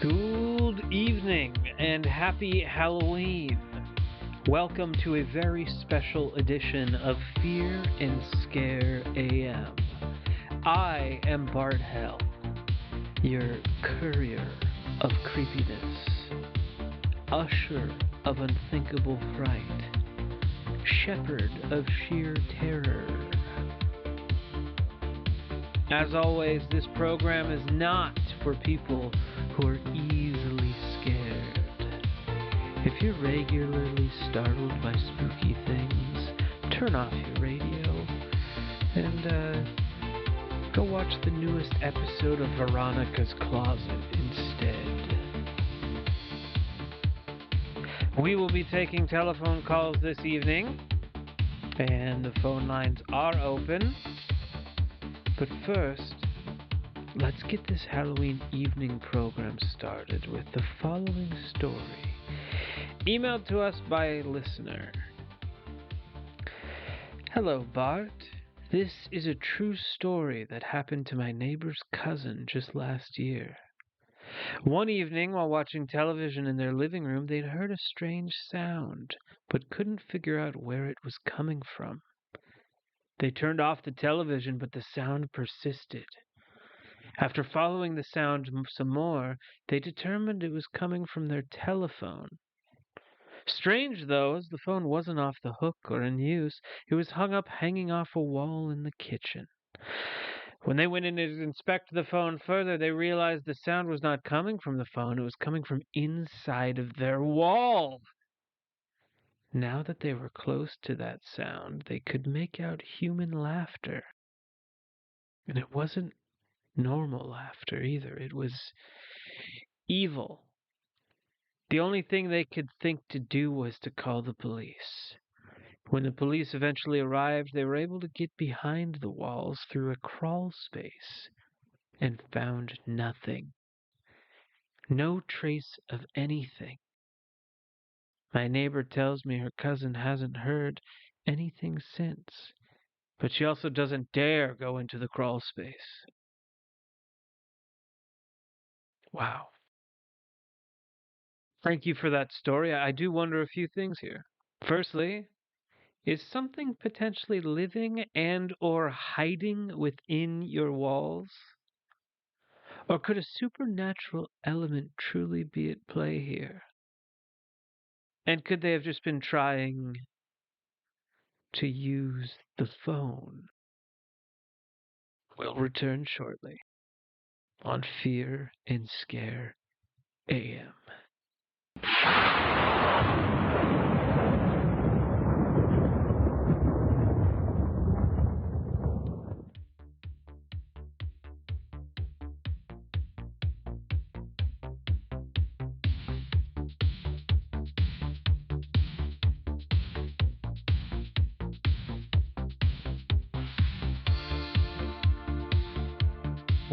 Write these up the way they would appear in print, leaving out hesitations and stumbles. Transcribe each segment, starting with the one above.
Good evening and happy Halloween. Welcome to a very special edition of Fear and Scare AM. I am Bart Hell, your courier of creepiness, usher of unthinkable fright, shepherd of sheer terror. As always, this program is not for people who are easily scared. If you're regularly startled by spooky things, turn off your radio and go watch the newest episode of Veronica's Closet instead. We will be taking telephone calls this evening, and the phone lines are open. But first, let's get this Halloween evening program started with the following story, emailed to us by a listener. Hello, Bart. This is a true story that happened to my neighbor's cousin just last year. One evening, while watching television in their living room, they'd heard a strange sound, but couldn't figure out where it was coming from. They turned off the television, but the sound persisted. After following the sound some more, they determined it was coming from their telephone. Strange, though, as the phone wasn't off the hook or in use, it was hanging off a wall in the kitchen. When they went in to inspect the phone further, they realized the sound was not coming from the phone, it was coming from inside of their wall. Now that they were close to that sound, they could make out human laughter. And it wasn't normal laughter either. It was evil. The only thing they could think to do was to call the police. When the police eventually arrived, they were able to get behind the walls through a crawl space and found nothing. No trace of anything. My neighbor tells me her cousin hasn't heard anything since, but she also doesn't dare go into the crawl space. Wow. Thank you for that story. I do wonder a few things here. Firstly, is something potentially living and or hiding within your walls? Or could a supernatural element truly be at play here? And could they have just been trying to use the phone? We'll return shortly on Fear and Scare AM.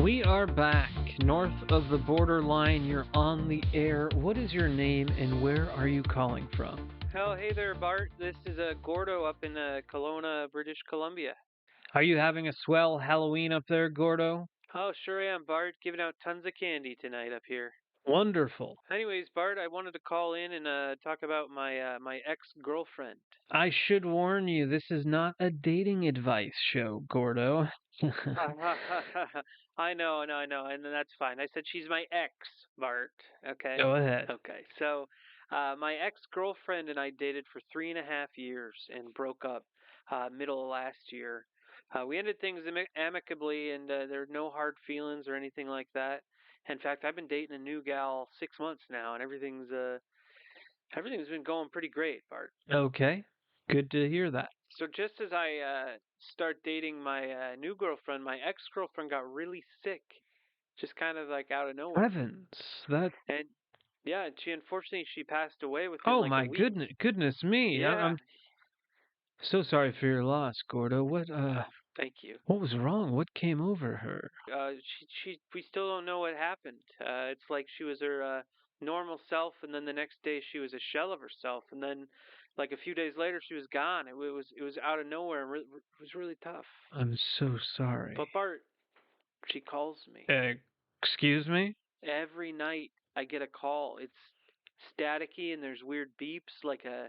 We are back north of the borderline. You're on the air. What is your name and where are you calling from? Oh, hey there, Bart. This is Gordo up in Kelowna, British Columbia. Are you having a swell Halloween up there, Gordo? Oh, sure am, Bart. Giving out tons of candy tonight up here. Wonderful. Anyways, Bart, I wanted to call in and talk about my ex-girlfriend. I should warn you, this is not a dating advice show, Gordo. I know, and that's fine. I said she's my ex, Bart. Okay. Go ahead. Okay. So, my ex-girlfriend and I dated for 3.5 years and broke up middle of last year. We ended things amicably, and there are no hard feelings or anything like that. In fact, I've been dating a new gal 6 months now, and everything's been going pretty great, Bart. Okay. Good to hear that. So just as I start dating my new girlfriend, my ex-girlfriend got really sick, just kind of like out of nowhere. Heavens, that. And yeah, and she passed away within Oh like my a week. goodness me! Yeah. I'm so sorry for your loss, Gordo. Thank you. What was wrong? What came over her? We still don't know what happened. It's like she was her normal self, and then the next day she was a shell of herself, and then like a few days later she was gone. It was out of nowhere, and it was really tough. I'm so sorry. But Bart, she calls me Excuse me? every night. I get a call. It's staticky and there's weird beeps like a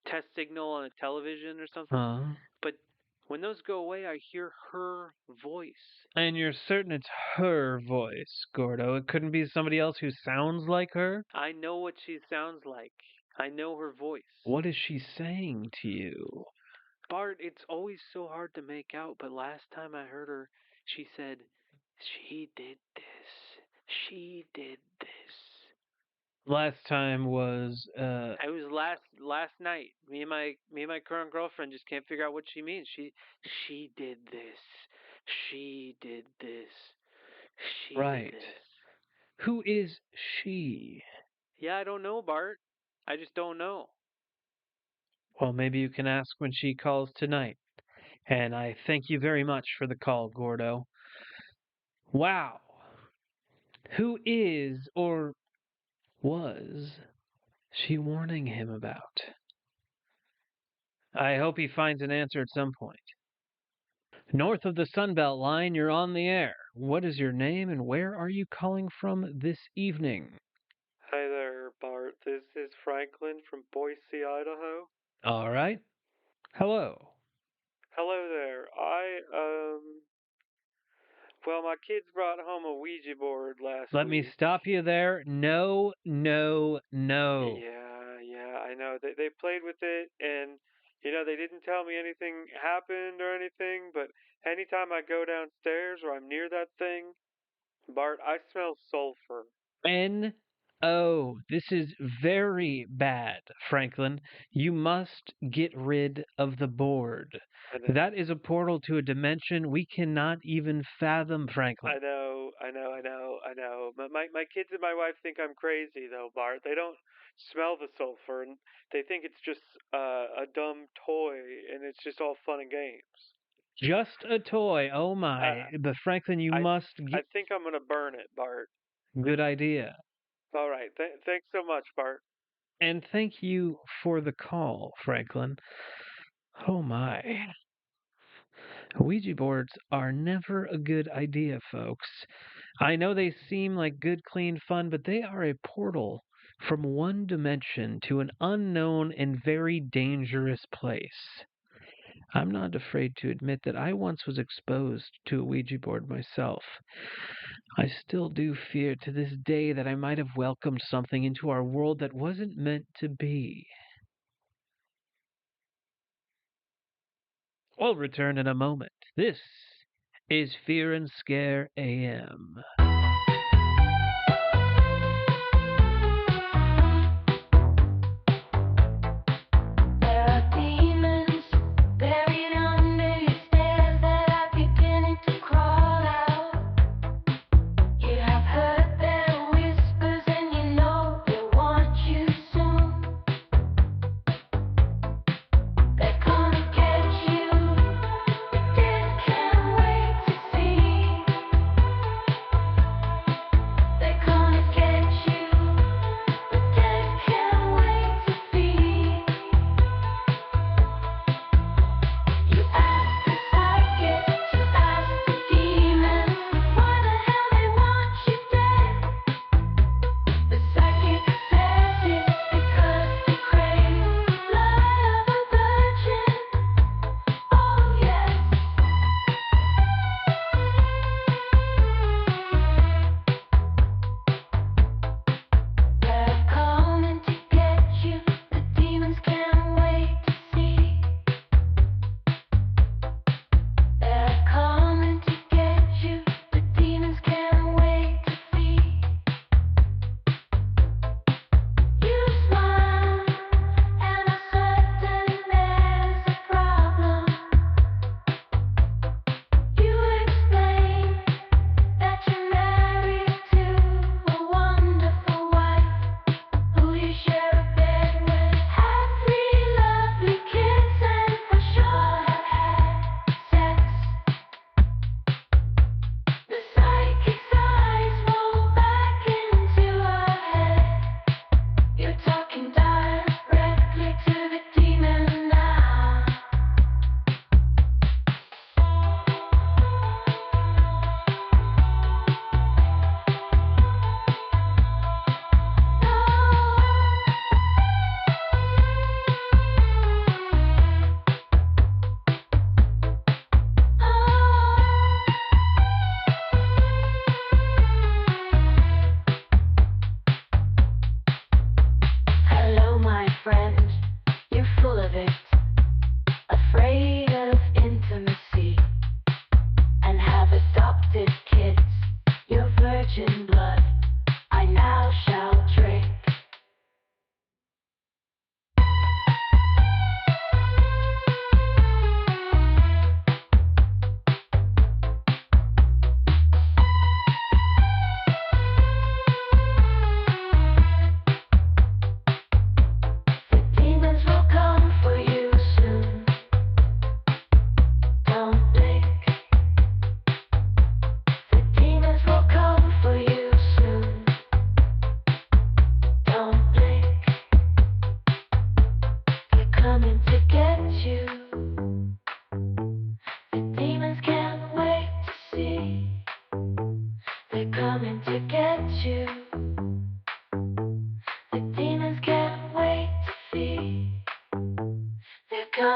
test signal on a television or something. Huh? But when those go away, I hear her voice. And you're certain it's her voice, Gordo. It couldn't be somebody else who sounds like her? I know what she sounds like. I know her voice. What is she saying to you? Bart, it's always so hard to make out, but last time I heard her, she said, "She did this. She did this." Last time was, It was last night. Me and my current girlfriend just can't figure out what she means. She did this. She did this. She did right. this. Who is she? Yeah, I don't know, Bart. I just don't know. Well, maybe you can ask when she calls tonight. And I thank you very much for the call, Gordo. Wow. Who is, or was, she warning him about? I hope he finds an answer at some point. North of the Sunbelt line, you're on the air. What is your name and where are you calling from this evening? Hi there, Bart. This is Franklin from Boise, Idaho. All right. Hello. Hello there. Well, my kids brought home a Ouija board last Let me week. stop you there. No, no, no. Yeah, I know. They played with it, and they didn't tell me anything happened or anything. But anytime I go downstairs or I'm near that thing, Bart, I smell sulfur. No. This is very bad, Franklin. You must get rid of the board. I know. That is a portal to a dimension we cannot even fathom, Franklin. I know. My kids and my wife think I'm crazy though, Bart. They don't smell the sulfur, and they think it's just a dumb toy, and it's just all fun and games. Just a toy. Oh Uh, my. But Franklin, you I must I get. think I'm gonna burn it, Bart. Good idea. All right. Thanks so much, Bart. And thank you for the call, Franklin. Oh my. Ouija boards are never a good idea, folks. I know they seem like good, clean fun, but they are a portal from one dimension to an unknown and very dangerous place. I'm not afraid to admit that I once was exposed to a Ouija board myself. I still do fear to this day that I might have welcomed something into our world that wasn't meant to be. We'll return in a moment. This is Fear and Scare AM. There are demons buried under your stairs that are beginning to crawl out. You have heard their whispers and you know they want you soon. They're gonna get you. The dead can't wait to see.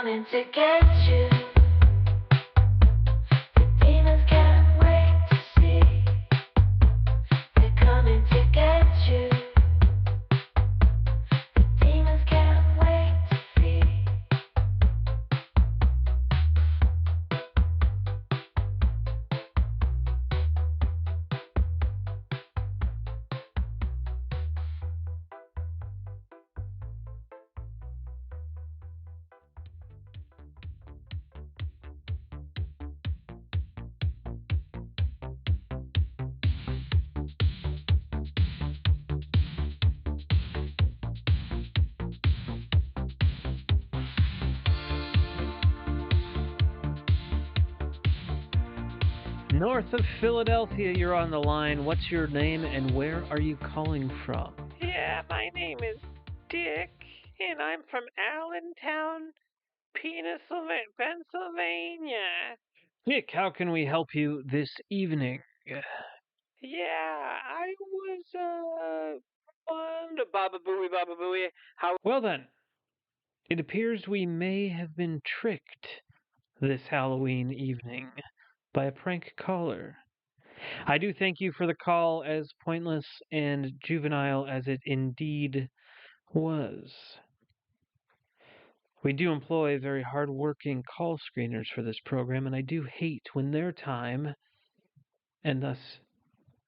coming to get you. The demons can't wait to see. They're coming to get you. The demons can't wait to see. North of Philadelphia, you're on the line. What's your name and where are you calling from? Yeah, my name is Dick, and I'm from Allentown, Pennsylvania. Dick, how can we help you this evening? Yeah, I was, wonder, Baba Booey. How? Well then, it appears we may have been tricked this Halloween evening by a prank caller. I do thank you for the call, as pointless and juvenile as it indeed was. We do employ very hard-working call screeners for this program, and I do hate when their time, and thus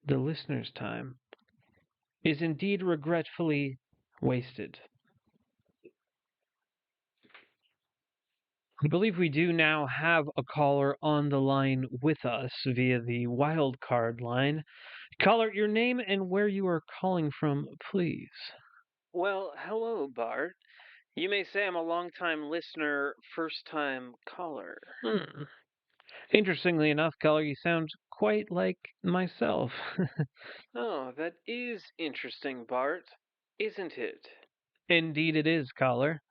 the listener's time, is indeed regretfully wasted. I believe we do now have a caller on the line with us via the wild card line. Caller, your name and where you are calling from, please. Well, hello, Bart. You may say I'm a long-time listener, first-time caller. Interestingly enough, caller, you sound quite like myself. Oh, that is interesting, Bart, isn't it? Indeed it is, caller.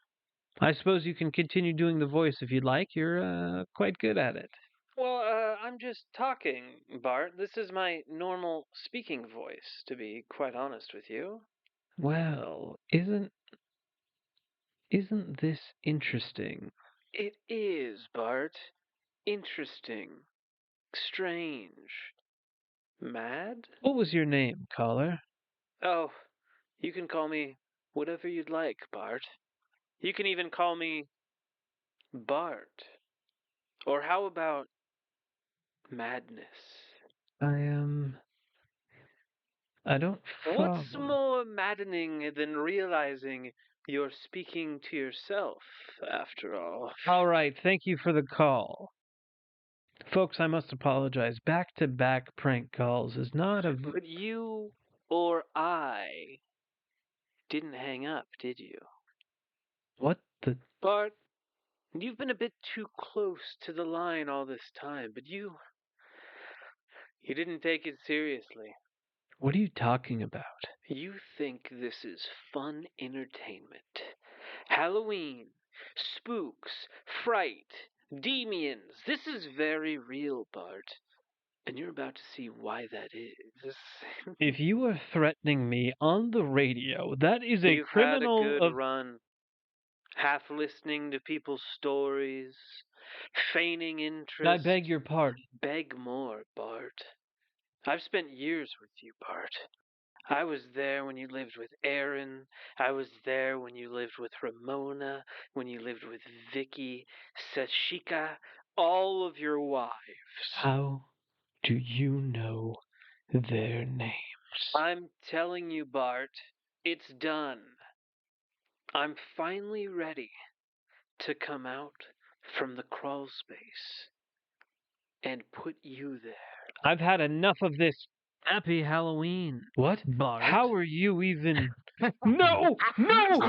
I suppose you can continue doing the voice if you'd like. You're quite good at it. Well, I'm just talking, Bart. This is my normal speaking voice, to be quite honest with you. Well, isn't this interesting? It is, Bart. Interesting. Strange. Mad? What was your name, caller? Oh, you can call me whatever you'd like, Bart. You can even call me Bart. Or how about Madness? I don't What's follow. more maddening than realizing you're speaking to yourself, after all? All right, thank you for the call. Folks, I must apologize. Back-to-back prank calls is not a... But you or I didn't hang up, did you? What the... Bart, you've been a bit too close to the line all this time, but you didn't take it seriously. What are you talking about? You think this is fun entertainment. Halloween, spooks, fright, demons. This is very real, Bart. And you're about to see why that is. If you are threatening me on the radio, that is a You've criminal had a good of... run. Half listening to people's stories, feigning interest. I beg your pardon. Beg more, Bart. I've spent years with you, Bart. I was there when you lived with Aaron. I was there when you lived with Ramona, when you lived with Vicky, Sashika, all of your wives. How do you know their names? I'm telling you, Bart, it's done. I'm finally ready to come out from the crawl space and put you there. I've had enough of this. Happy Halloween. What? Bart? How are you even... No! No!